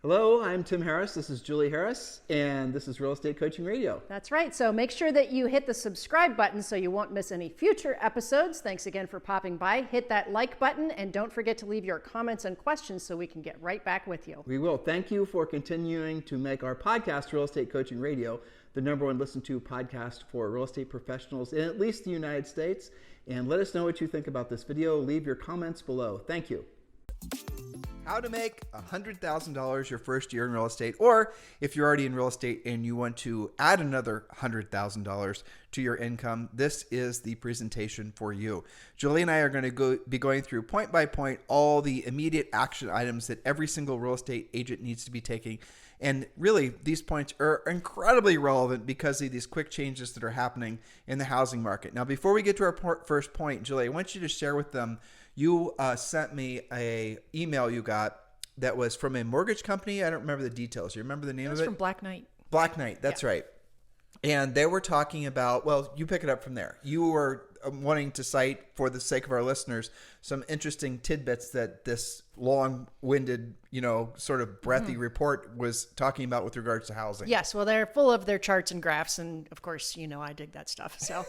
Hello, I'm Tim Harris. This is Julie Harris, and this is Real Estate Coaching Radio. That's right. So make sure that you hit the subscribe button so you won't miss any future episodes. Thanks again for popping by. Hit that like button, and don't forget to leave your comments and questions so we can get right back with you. We will. Thank you for continuing to make our podcast, Real Estate Coaching Radio, the #1 listened to podcast for real estate professionals in at least the United States. And let us know what you think about this video. Leave your comments below. Thank you. How to make $100,000 your first year in real estate, or if you're already in real estate and you want to add another $100,000 to your income, this is the presentation for you. Julie and I are going to be going through point by point all the immediate action items that every single real estate agent needs to be taking. And really, these points are incredibly relevant because of these quick changes that are happening in the housing market. Now, before we get to our first point, Julie, I want you to share with them. You sent me a email you got that was from a mortgage company. I don't remember the details. You remember the name of it? It was from Black Knight. Black Knight, that's right. And they were talking about, well, you pick it up from there. You were wanting to cite, for the sake of our listeners, some interesting tidbits that this long-winded, sort of breathy report was talking about with regards to housing. Yes, well, they're full of their charts and graphs, and of course, I dig that stuff. So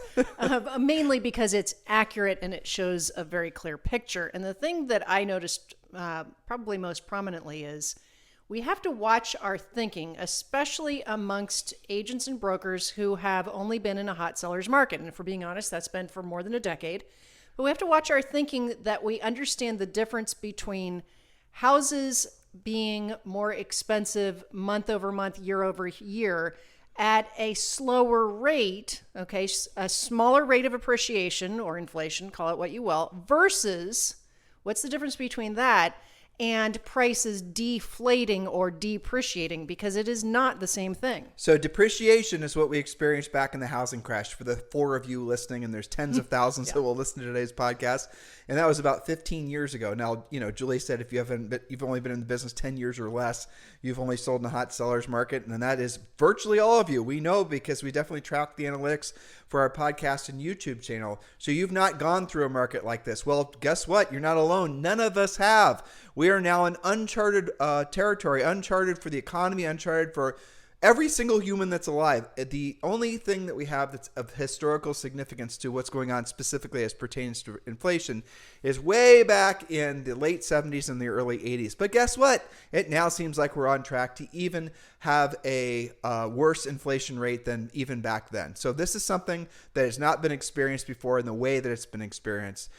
mainly because it's accurate and it shows a very clear picture. And the thing that I noticed probably most prominently is we have to watch our thinking, especially amongst agents and brokers who have only been in a hot seller's market. And if we're being honest, that's been for more than a decade. But we have to watch our thinking that we understand the difference between houses being more expensive month over month, year over year at a slower rate, okay, a smaller rate of appreciation or inflation, call it what you will, versus what's the difference between that and prices deflating or depreciating, because it is not the same thing. So depreciation is what we experienced back in the housing crash for the 4 of you listening, and there's tens of thousands that will listen to today's podcast. And that was about 15 years ago. Now, Julie said if you've only been in the business 10 years or less, you've only sold in a hot seller's market. And that is virtually all of you. We know because we definitely track the analytics for our podcast and YouTube channel. So you've not gone through a market like this. Well, guess what? You're not alone. None of us have. We are now in uncharted territory, uncharted for the economy, uncharted for every single human that's alive. The only thing that we have that's of historical significance to what's going on specifically as pertains to inflation is way back in the late 70s and the early 80s. But guess what? It now seems like we're on track to even have a worse inflation rate than even back then. So this is something that has not been experienced before in the way that it's been experienced.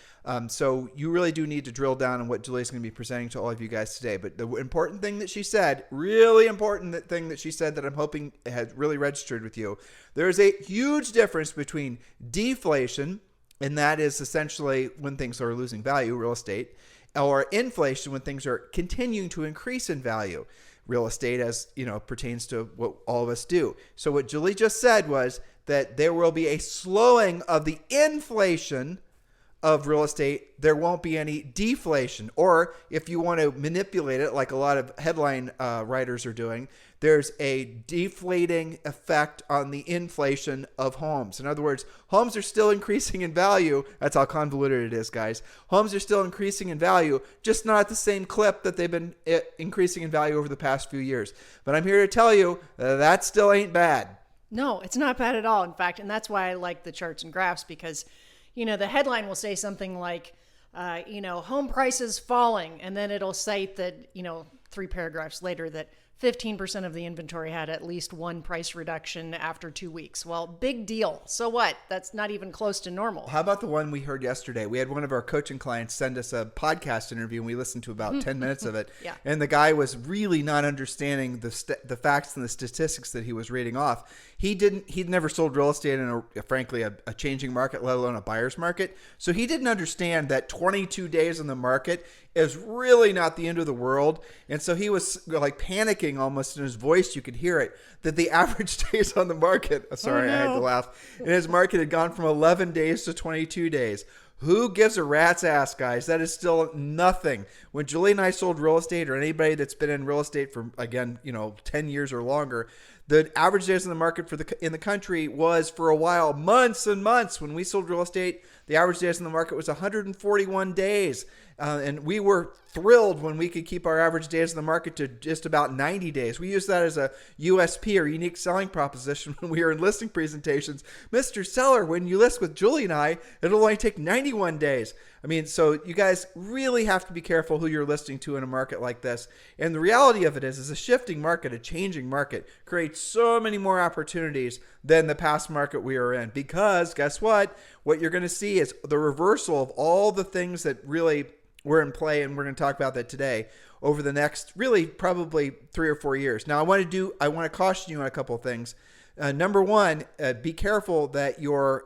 So you really do need to drill down on what Julie's going to be presenting to all of you guys today. But the important thing that she said, really important thing that she said that I'm hoping has really registered with you, there is a huge difference between deflation, and that is essentially when things are losing value, real estate, or inflation when things are continuing to increase in value, real estate, as pertains to what all of us do. So what Julie just said was that there will be a slowing of the inflation of real estate. There won't be any deflation. Or if you want to manipulate it like a lot of headline writers are doing, there's a deflating effect on the inflation of homes. In other words, homes are still increasing in value. That's how convoluted it is, guys. Homes are still increasing in value, just not at the same clip that they've been increasing in value over the past few years. But I'm here to tell you that still ain't bad. No, it's not bad at all. In fact, and that's why I like the charts and graphs, because the headline will say something like, home prices falling, and then it'll cite that, 3 paragraphs later that 15% of the inventory had at least one price reduction after 2 weeks. Well, big deal. So what? That's not even close to normal. How about the one we heard yesterday? We had one of our coaching clients send us a podcast interview, and we listened to about 10 minutes of it. Yeah. And the guy was really not understanding the facts and the statistics that he was reading off. He'd never sold real estate in frankly a changing market, let alone a buyer's market. So he didn't understand that 22 days in the market is really not the end of the world. And so he was like panicking almost in his voice. You could hear it, that the average days on the market, I had to laugh, in his market had gone from 11 days to 22 days. Who gives a rat's ass, guys? That is still nothing. When Julie and I sold real estate, or anybody that's been in real estate for, again, 10 years or longer, the average days in the market in the country was, for a while, months and months. When we sold real estate, the average days in the market was 141 days. And we were thrilled when we could keep our average days in the market to just about 90 days. We used that as a USP or unique selling proposition when we were in listing presentations. Mr. Seller, when you list with Julie and I, it'll only take 91 days. I mean, so you guys really have to be careful who you're listing to in a market like this. And the reality of it is a shifting market, a changing market creates so many more opportunities than the past market we were in. Because guess what? What you're going to see is the reversal of all the things that really were in play, and we're going to talk about that today over the next really probably 3 or 4 years. Now, I want to caution you on a couple of things. Number one, be careful that you're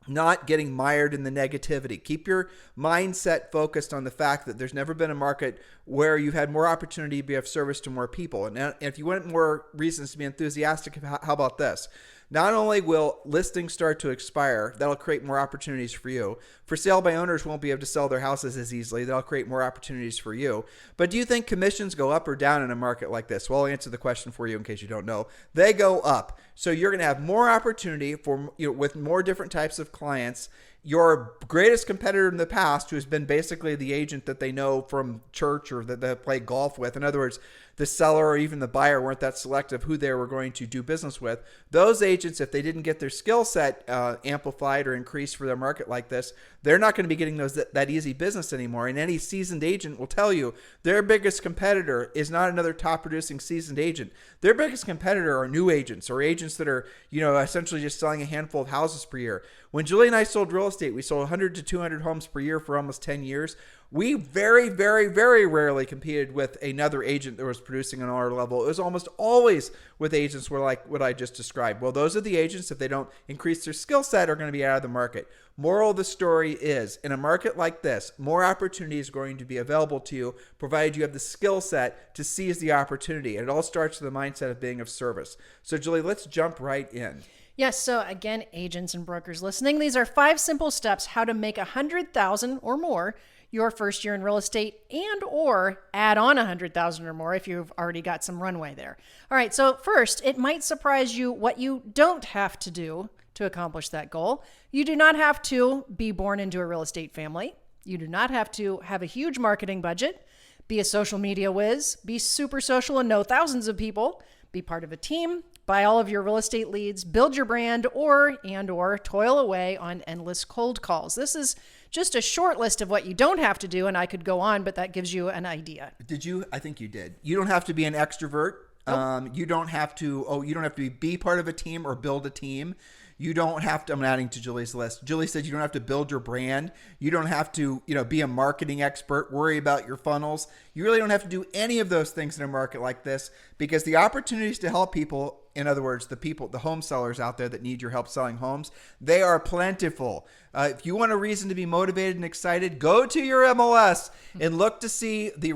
not getting mired in the negativity. Keep your mindset focused on the fact that there's never been a market where you've had more opportunity to be of service to more people. And if you want more reasons to be enthusiastic, how about this? Not only will listings start to expire, that'll create more opportunities for you. For sale by owners won't be able to sell their houses as easily. That'll create more opportunities for you. But do you think commissions go up or down in a market like this? Well, I'll answer the question for you in case you don't know. They go up. So you're going to have more opportunity for with more different types of clients. Your greatest competitor in the past, who has been basically the agent that they know from church or that they play golf with, in other words, the seller or even the buyer weren't that selective who they were going to do business with. Those agents, if they didn't get their skill set amplified or increased for their market like this, they're not going to be getting that easy business anymore. And any seasoned agent will tell you their biggest competitor is not another top producing seasoned agent. Their biggest competitor are new agents or agents that are, essentially just selling a handful of houses per year. When Julie and I sold real estate, we sold 100 to 200 homes per year for almost 10 years. We very, very, very rarely competed with another agent that was producing on our level. It was almost always with agents were like what I just described. Well, those are the agents, if they don't increase their skill set, are going to be out of the market. Moral of the story is, in a market like this, more opportunity is going to be available to you, provided you have the skill set to seize the opportunity. And it all starts with the mindset of being of service. So, Julie, let's jump right in. Yes. So again, agents and brokers listening, these are 5 simple steps how to make $100,000 or more your first year in real estate, and or add on 100,000 or more if you've already got some runway there. All right. So first, it might surprise you what you don't have to do to accomplish that goal. You do not have to be born into a real estate family. You do not have to have a huge marketing budget, be a social media whiz, be super social and know thousands of people, be part of a team, buy all of your real estate leads, build your brand, or toil away on endless cold calls. This is just a short list of what you don't have to do, and I could go on, but that gives you an idea. Did you? I think you did. You don't have to be an extrovert. Nope. You don't have to be part of a team or build a team. You don't have to, I'm adding to Julie's list. Julie said you don't have to build your brand. You don't have to, be a marketing expert, worry about your funnels. You really don't have to do any of those things in a market like this, because the opportunities to help people, in other words, the home sellers out there that need your help selling homes, they are plentiful. If you want a reason to be motivated and excited, go to your MLS and look to see the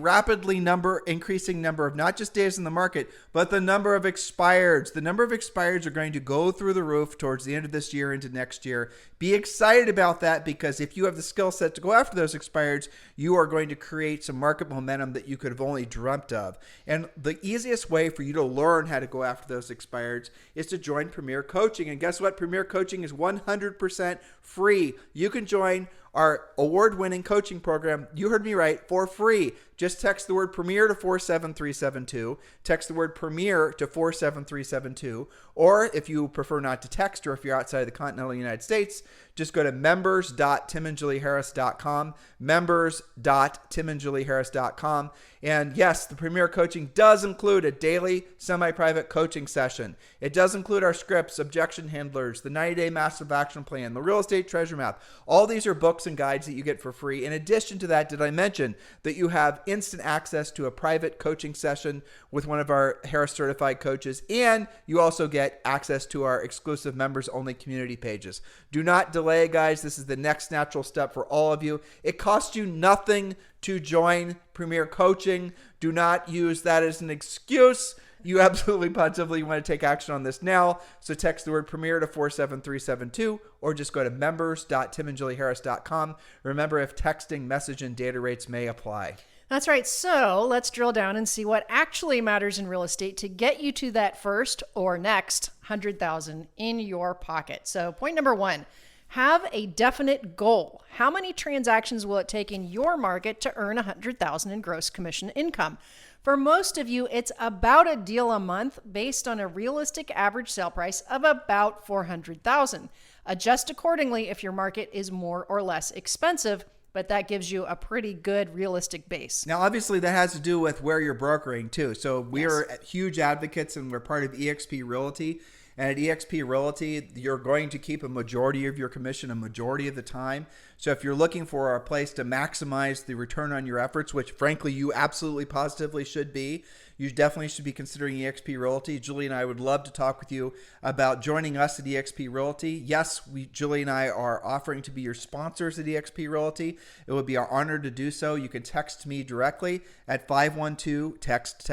increasing number of not just days in the market, but the number of expireds. The number of expireds are going to go through the roof towards the end of this year into next year. Be excited about that, because if you have the skill set to go after those expireds, you are going to create some market momentum that you could have only dreamt of. And the easiest way for you to learn how to go after those expireds is to join Premier Coaching. And guess what? Premier Coaching is 100% free. You can join our award-winning coaching program, you heard me right, for free. Just text the word Premier to 47372. Text the word Premier to 47372. Or if you prefer not to text, or if you're outside of the continental United States, just go to members.timandjulieharris.com, members.timandjulieharris.com. And yes, the Premier Coaching does include a daily semi-private coaching session. It does include our scripts, objection handlers, the 90-day massive action plan, the real estate treasure map. All these are books and guides that you get for free. In addition to that, did I mention that you have instant access to a private coaching session with one of our Harris certified coaches, and you also get access to our exclusive members only community pages. Do not delay, guys. This is the next natural step for all of you. It costs you nothing to join Premier Coaching. Do not use that as an excuse. You absolutely positively want to take action on this now. So text the word Premier to 47372, or just go to members.timandjulieharris.com. Remember, if texting, message, and data rates may apply. That's right. So let's drill down and see what actually matters in real estate to get you to that first or next 100,000 in your pocket. So point number 1, Have a definite goal. How many transactions will it take in your market to earn $100,000 in gross commission income? For most of you, it's about a deal a month based on a realistic average sale price of about $400,000. Adjust accordingly if your market is more or less expensive, but that gives you a pretty good realistic base. Now, obviously, that has to do with where you're brokering too. So we are huge advocates, and we're part of eXp Realty. And at eXp Realty, you're going to keep a majority of your commission a majority of the time. So if you're looking for a place to maximize the return on your efforts, which frankly you absolutely positively should be, you definitely should be considering eXp Realty. Julie and I would love to talk with you about joining us at eXp Realty. Yes, Julie and I are offering to be your sponsors at eXp Realty. It would be our honor to do so. You can text me directly at 512 text,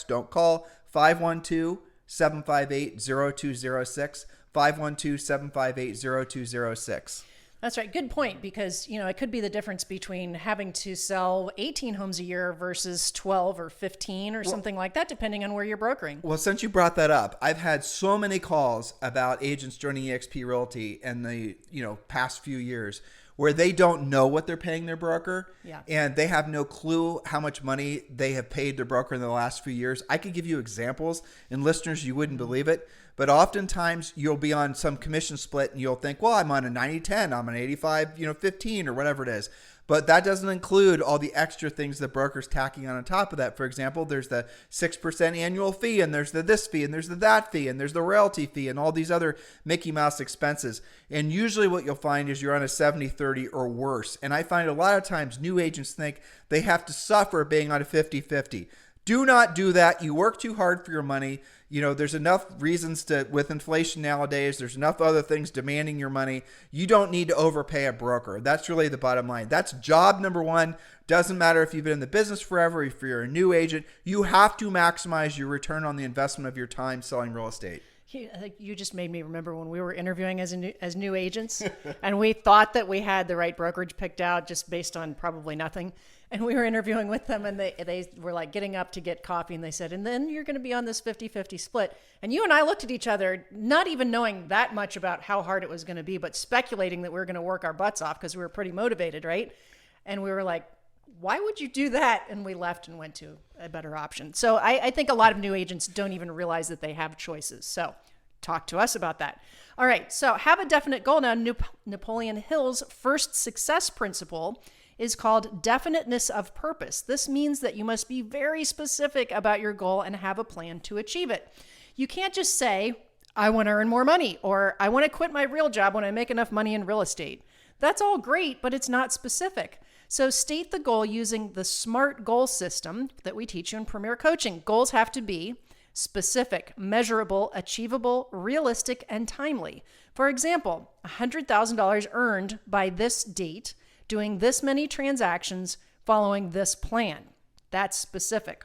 don't call, 512-758-0206, 512-758-0206. That's right. Good point, because, it could be the difference between having to sell 18 homes a year versus 12 or 15 or something like that, depending on where you're brokering. Well, since you brought that up, I've had so many calls about agents joining eXp Realty in the, past few years where they don't know what they're paying their broker, and they have no clue how much money they have paid their broker in the last few years. I could give you examples, and listeners, you wouldn't believe it, but oftentimes you'll be on some commission split and you'll think, well, I'm on a 90-10, I'm on 85-15 or whatever it is. But that doesn't include all the extra things the broker's tacking on top of that. For example, there's the 6% annual fee, and there's the this fee, and there's the that fee, and there's the royalty fee, and all these other Mickey Mouse expenses. And usually what you'll find is you're on a 70-30 or worse. And I find a lot of times new agents think they have to suffer being on a 50-50. Do not do that. You work too hard for your money. There's enough reasons with inflation nowadays. There's enough other things demanding your money. You don't need to overpay a broker. That's really the bottom line. That's job number one. Doesn't matter if you've been in the business forever, if you're a new agent, you have to maximize your return on the investment of your time selling real estate. You just made me remember when we were interviewing as new agents, and we thought that we had the right brokerage picked out just based on probably nothing. And we were interviewing with them, and they were like getting up to get coffee, and they said, and then you're going to be on this 50-50 split. And you and I looked at each other, not even knowing that much about how hard it was going to be, but speculating that we were going to work our butts off because we were pretty motivated, right? And we were like, why would you do that? And we left and went to a better option. So I think a lot of new agents don't even realize that they have choices. So talk to us about that. All right, so have a definite goal. Now, Napoleon Hill's first success principle is called definiteness of purpose. This means that you must be very specific about your goal and have a plan to achieve it. You can't just say, I want to earn more money, or I want to quit my real job when I make enough money in real estate. That's all great, but it's not specific. So state the goal using the SMART goal system that we teach you in Premier Coaching. Goals have to be specific, measurable, achievable, realistic, and timely. For example, $100,000 earned by this date, doing this many transactions, following this plan. That's specific.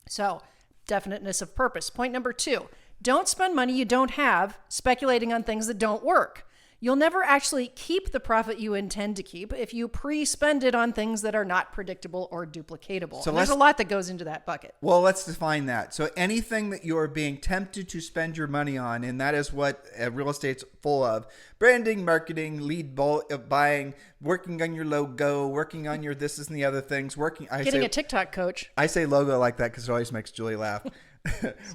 So, definiteness of purpose. Point number 2, don't spend money you don't have speculating on things that don't work. You'll never actually keep the profit you intend to keep if you pre-spend it on things that are not predictable or duplicatable. So there's a lot that goes into that bucket. Well, let's define that. So anything that you're being tempted to spend your money on, and that is what real estate's full of: branding, marketing, lead buying, working on your logo, working on your this and the other things, Getting a TikTok coach. I say logo like that because it always makes Julie laugh.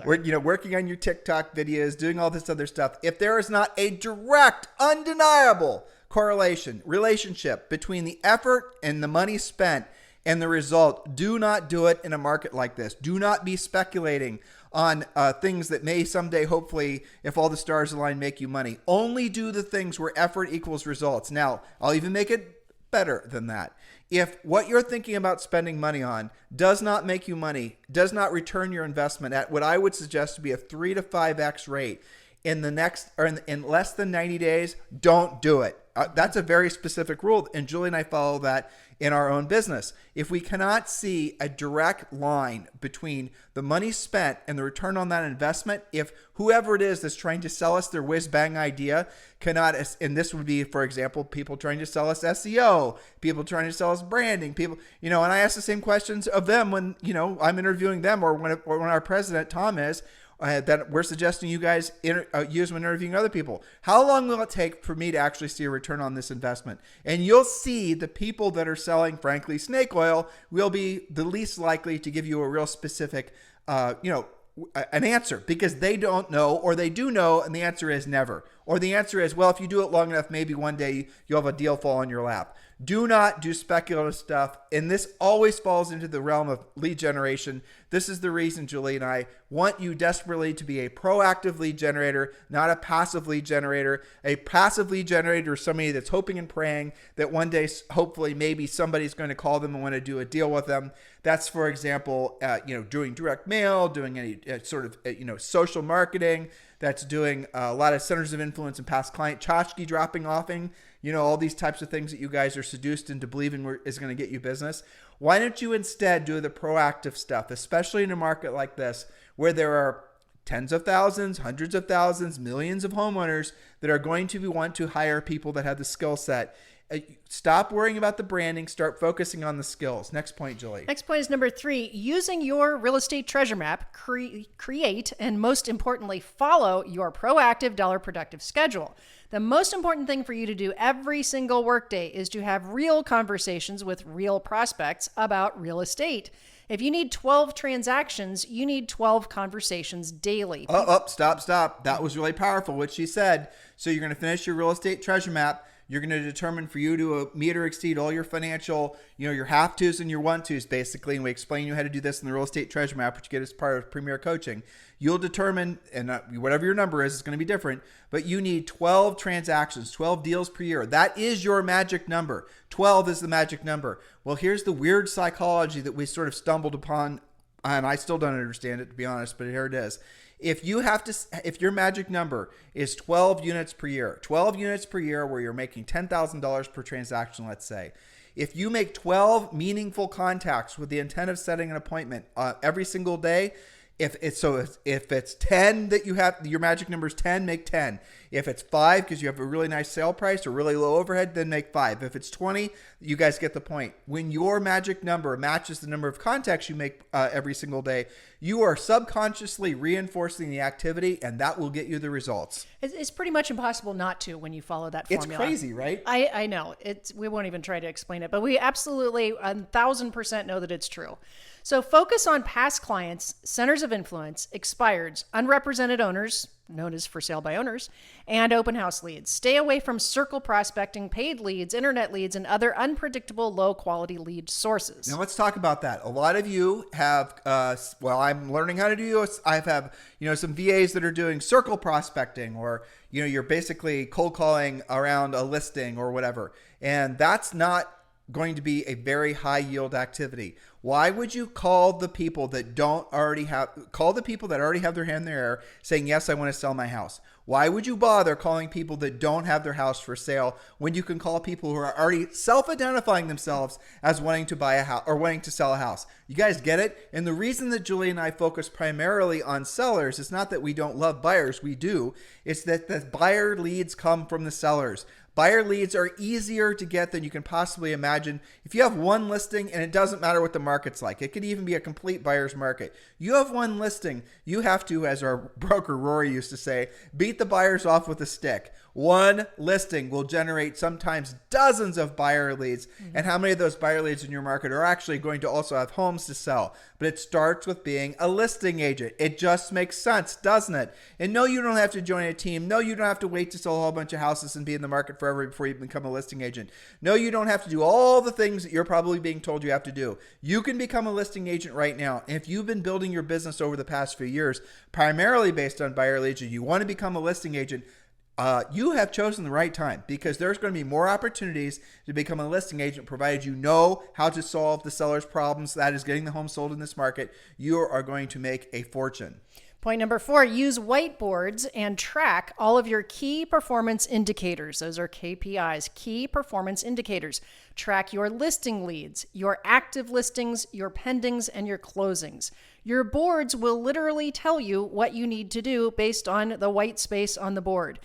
Working on your TikTok videos, doing all this other stuff. If there is not a direct, undeniable relationship between the effort and the money spent and the result, do not do it in a market like this. Do not be speculating on things that may someday, hopefully, if all the stars align, make you money. Only do the things where effort equals results. Now, I'll even make it better than that. If what you're thinking about spending money on does not make you money, does not return your investment at what I would suggest to be a 3 to 5x rate in less than 90 days, don't do it. That's a very specific rule, and Julie and I follow that in our own business. If we cannot see a direct line between the money spent and the return on that investment, if whoever it is that's trying to sell us their whiz-bang idea cannot, and this would be, for example, people trying to sell us SEO, people trying to sell us branding, people, and I ask the same questions of them when, I'm interviewing them, or when our president, Tom, is, that we're suggesting you guys use when interviewing other people. How long will it take for me to actually see a return on this investment? And you'll see the people that are selling, frankly, snake oil will be the least likely to give you a real specific, an answer, because they don't know, or they do know, and the answer is never. Or the answer is, well, if you do it long enough, maybe one day you'll have a deal fall in your lap. Do not do speculative stuff. And this always falls into the realm of lead generation. This is the reason Julie and I want you desperately to be a proactive lead generator, not a passive lead generator. A passive lead generator is somebody that's hoping and praying that one day, hopefully, maybe somebody's going to call them and want to do a deal with them. That's, for example, doing direct mail, doing any sort of, social marketing. That's doing a lot of centers of influence and past client tchotchke dropping offing. All these types of things that you guys are seduced into believing is going to get you business. Why don't you instead do the proactive stuff, especially in a market like this, where there are tens of thousands, hundreds of thousands, millions of homeowners that are going to want to hire people that have the skill set. Stop worrying about the branding. Start focusing on the skills. Next point, Julie. Next point is number 3. Using your real estate treasure map, create, and most importantly, follow your proactive dollar productive schedule. The most important thing for you to do every single workday is to have real conversations with real prospects about real estate. If you need 12 transactions, you need 12 conversations daily. Stop. That was really powerful, what she said. So you're going to finish your real estate treasure map. You're going to determine for you to meet or exceed all your financial, your have-tos and your want-tos, basically. And we explain you how to do this in the real estate treasure map, which you get as part of Premier Coaching. You'll determine, and whatever your number is, it's going to be different, but you need 12 transactions, 12 deals per year. That is your magic number. 12 is the magic number. Well, here's the weird psychology that we sort of stumbled upon, and I still don't understand it, to be honest, but here it is. If your magic number is 12 units per year, 12 units per year where you're making $10,000 per transaction, let's say, if you make 12 meaningful contacts with the intent of setting an appointment every single day, if it's 10 that you have, your magic number is 10, make 10. If it's 5 because you have a really nice sale price or really low overhead, then make 5. If it's 20, you guys get the point. When your magic number matches the number of contacts you make every single day, you are subconsciously reinforcing the activity, and that will get you the results. It's pretty much impossible not to when you follow that formula. It's crazy, right? I know. We won't even try to explain it, but we absolutely 1,000% know that it's true. So focus on past clients, centers of influence, expireds, unrepresented owners, known as for sale by owners, and open house leads. Stay away from circle prospecting, paid leads, internet leads, and other unpredictable low quality lead sources. Now let's talk about that. A lot of you have, I'm learning how to do this. I have, some VAs that are doing circle prospecting, or, you're basically cold calling around a listing or whatever. And that's not going to be a very high yield activity. Why would you call the people that already have their hand in the air saying, yes, I want to sell my house? Why would you bother calling people that don't have their house for sale when you can call people who are already self-identifying themselves as wanting to buy a house or wanting to sell a house? You guys get it? And the reason that Julie and I focus primarily on sellers is not that we don't love buyers. We do. It's that the buyer leads come from the sellers. Buyer leads are easier to get than you can possibly imagine. If you have one listing, and it doesn't matter what the market's like, it could even be a complete buyer's market. You have one listing, you have to, as our broker Rory used to say, beat the buyers off with a stick. One listing will generate sometimes dozens of buyer leads. And how many of those buyer leads in your market are actually going to also have homes to sell? But it starts with being a listing agent. It just makes sense, doesn't it? And no, you don't have to join a team. No, you don't have to wait to sell a whole bunch of houses and be in the market forever before you become a listing agent. No, you don't have to do all the things that you're probably being told you have to do. You can become a listing agent right now. And if you've been building your business over the past few years, primarily based on buyer leads, and you want to become a listing agent, you have chosen the right time, because there's going to be more opportunities to become a listing agent, provided you know how to solve the seller's problems. That is getting the home sold in this market. You are going to make a fortune. Point number 4, use whiteboards and track all of your key performance indicators. Those are KPIs, key performance indicators. Track your listing leads, your active listings, your pendings, and your closings. Your boards will literally tell you what you need to do based on the white space on the board.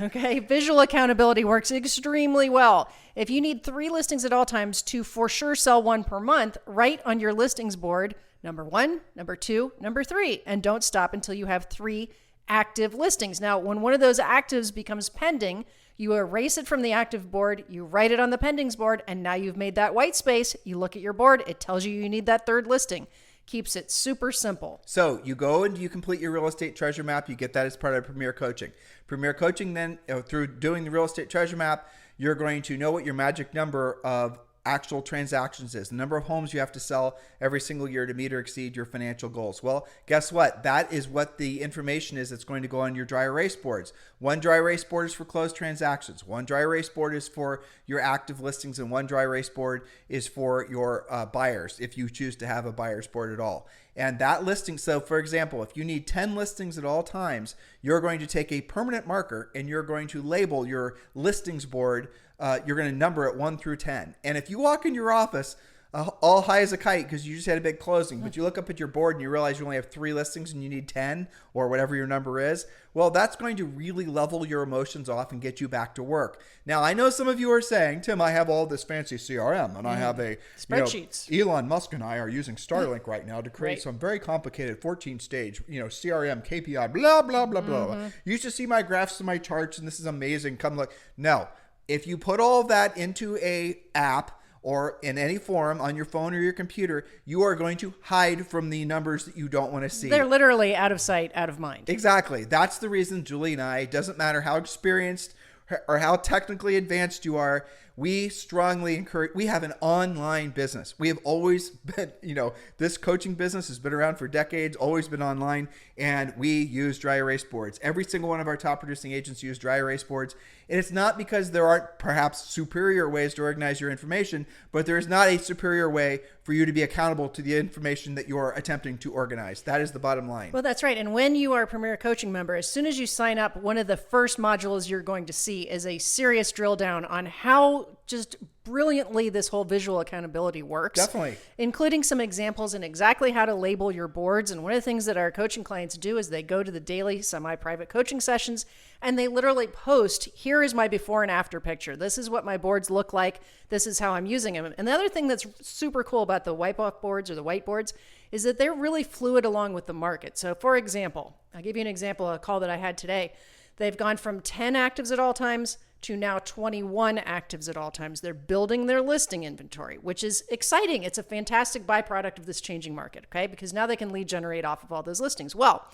Okay, visual accountability works extremely well. If you need 3 listings at all times to for sure sell 1 per month, write on your listings board, number 1, number 2, number 3, and don't stop until you have 3 active listings. Now, when one of those actives becomes pending, you erase it from the active board, you write it on the pendings board, and now you've made that white space. You look at your board, it tells you need that 3rd listing. Keeps it super simple. So you go and you complete your real estate treasure map. You get that as part of Premier Coaching. Premier Coaching then, through doing the real estate treasure map, you're going to know what your magic number of actual transactions is, the number of homes you have to sell every single year to meet or exceed your financial goals. Well, guess what? That is what the information is that's going to go on your dry erase boards. One dry erase board is for closed transactions. One dry erase board is for your active listings, and one dry erase board is for your buyers, if you choose to have a buyer's board at all. And that listing, so for example, if you need 10 listings at all times, you're going to take a permanent marker and you're going to label your listings board. You're going to number it 1 through 10. And if you walk in your office all high as a kite because you just had a big closing, but you look up at your board and you realize you only have 3 listings and you need 10 or whatever your number is, well, that's going to really level your emotions off and get you back to work. Now, I know some of you are saying, Tim, I have all this fancy CRM and I have a spreadsheets. Elon Musk and I are using Starlink right now to create some very complicated 14-stage, CRM, KPI, blah, blah, blah, blah. You should see my graphs and my charts and this is amazing. Come look. No. If you put all of that into a app or in any form on your phone or your computer, you are going to hide from the numbers that you don't want to see. They're literally out of sight, out of mind. Exactly. That's the reason Julie and I, doesn't matter how experienced or how technically advanced you are, we strongly encourage, we have an online business. We have always been, this coaching business has been around for decades, always been online, and we use dry erase boards. Every single one of our top producing agents use dry erase boards. And it's not because there aren't perhaps superior ways to organize your information, but there is not a superior way for you to be accountable to the information that you're attempting to organize. That is the bottom line. Well, that's right. And when you are a Premier Coaching member, as soon as you sign up, one of the first modules you're going to see is a serious drill down on how just brilliantly this whole visual accountability works. Definitely. Including some examples and exactly how to label your boards. And one of the things that our coaching clients do is they go to the daily semi-private coaching sessions and they literally post, here is my before and after picture. This is what my boards look like. This is how I'm using them. And the other thing that's super cool about the wipe-off boards or the whiteboards is that they're really fluid along with the market. So for example, I'll give you an example of a call that I had today. They've gone from 10 actives at all times to now 21 actives at all times. They're building their listing inventory, which is exciting. It's a fantastic byproduct of this changing market, okay? Because now they can lead generate off of all those listings. Well,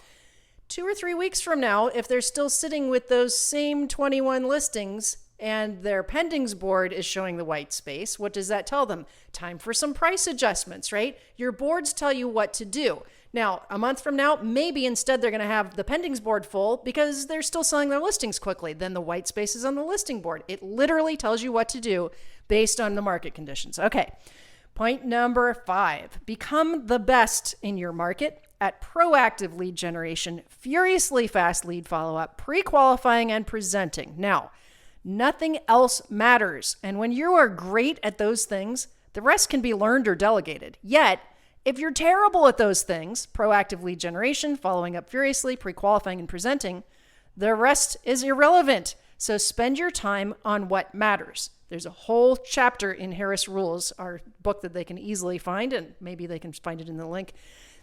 2 or 3 weeks from now, if they're still sitting with those same 21 listings and their pendings board is showing the white space, what does that tell them? Time for some price adjustments, right? Your boards tell you what to do. Now, a month from now, maybe instead they're going to have the pendings board full because they're still selling their listings quickly. Then the white space is on the listing board. It literally tells you what to do based on the market conditions. Okay, point number 5. Become the best in your market at proactive lead generation, furiously fast lead follow-up, pre-qualifying, and presenting. Now, nothing else matters. And when you are great at those things, the rest can be learned or delegated. Yet, if you're terrible at those things, proactive lead generation, following up furiously, pre-qualifying, and presenting, the rest is irrelevant. So spend your time on what matters. There's a whole chapter in Harris Rules, our book that they can easily find, and maybe they can find it in the link.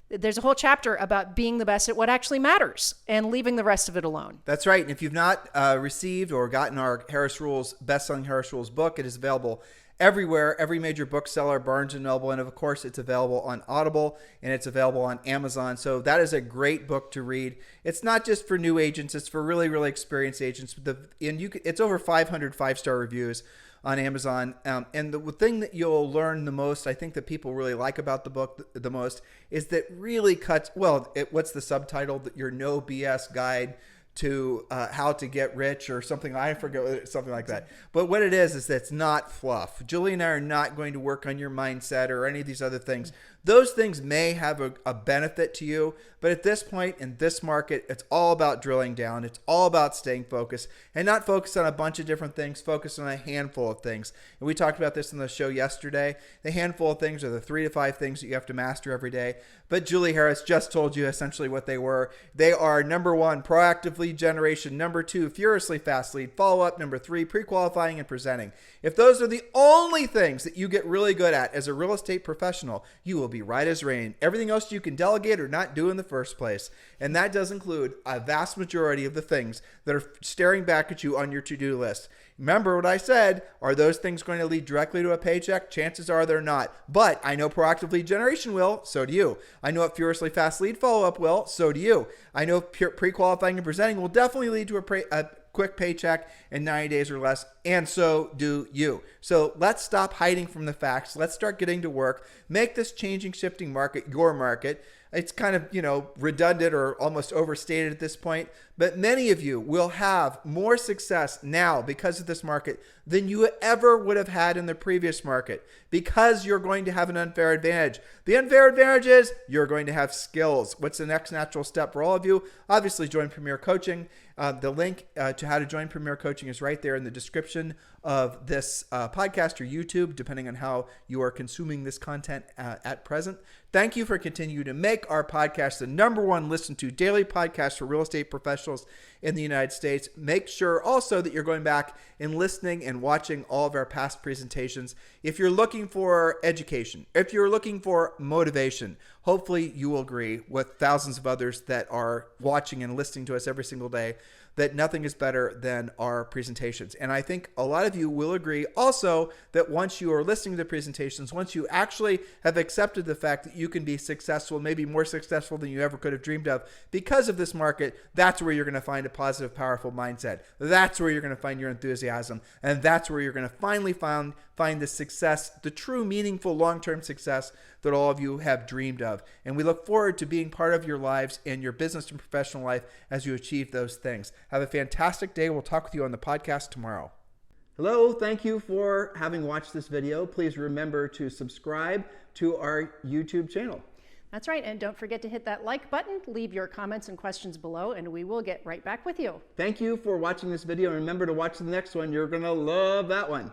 There's a whole chapter about being the best at what actually matters and leaving the rest of it alone. That's right. And if you've not received or gotten our Harris Rules, best-selling Harris Rules book, it is available everywhere, every major bookseller, Barnes & Noble, and of course it's available on Audible and it's available on Amazon. So that is a great book to read. It's not just for new agents, it's for really, really experienced agents. It's over 500 5-star reviews on Amazon. And the thing that you'll learn the most, I think that people really like about the book the most, is that really cuts, what's the subtitle? Your no BS guide to how to get rich or something. I forget, something like that. But what it is that it's not fluff. Julie and I are not going to work on your mindset or any of these other things. Those things may have a benefit to you, but at this point in this market, it's all about drilling down. It's all about staying focused and not focused on a bunch of different things, focused on a handful of things. And we talked about this in the show yesterday. The handful of things are the 3 to 5 things that you have to master every day. But Julie Harris just told you essentially what they were. They are number 1, proactive lead generation. Number 2, furiously fast lead follow-up. Number 3, pre-qualifying and presenting. If those are the only things that you get really good at as a real estate professional, you will be be right as rain. Everything else you can delegate or not do in the first place. And that does include a vast majority of the things that are staring back at you on your to-do list. Remember what I said, are those things going to lead directly to a paycheck? Chances are they're not. But I know proactive lead generation will, so do you. I know what furiously fast lead follow-up will, so do you. I know pre-qualifying and presenting will definitely lead to a quick paycheck in 90 days or less, and so do you. So let's stop hiding from the facts. Let's start getting to work. Make this changing, shifting market your market. It's kind of, redundant or almost overstated at this point, but many of you will have more success now because of this market than you ever would have had in the previous market, because you're going to have an unfair advantage. The unfair advantage is you're going to have skills. What's the next natural step for all of you? Obviously, join Premier Coaching. The link to how to join Premier Coaching is right there in the description of this podcast or YouTube, depending on how you are consuming this content at present. Thank you for continuing to make our podcast the #1 listened to daily podcast for real estate professionals in the United States. Make sure also that you're going back and listening and watching all of our past presentations. If you're looking for education, if you're looking for motivation, hopefully you will agree with thousands of others that are watching and listening to us every single day that nothing is better than our presentations. And I think a lot of you will agree also that once you are listening to the presentations, once you actually have accepted the fact that you can be successful, maybe more successful than you ever could have dreamed of because of this market, that's where you're going to find a positive, powerful mindset. That's where you're going to find your enthusiasm. And that's where you're going to finally find the success, the true, meaningful, long-term success that all of you have dreamed of. And we look forward to being part of your lives and your business and professional life as you achieve those things. Have a fantastic day. We'll talk with you on the podcast tomorrow. Hello, thank you for having watched this video. Please remember to subscribe to our YouTube channel. That's right. And don't forget to hit that like button, leave your comments and questions below, and we will get right back with you. Thank you for watching this video. And remember to watch the next one. You're going to love that one.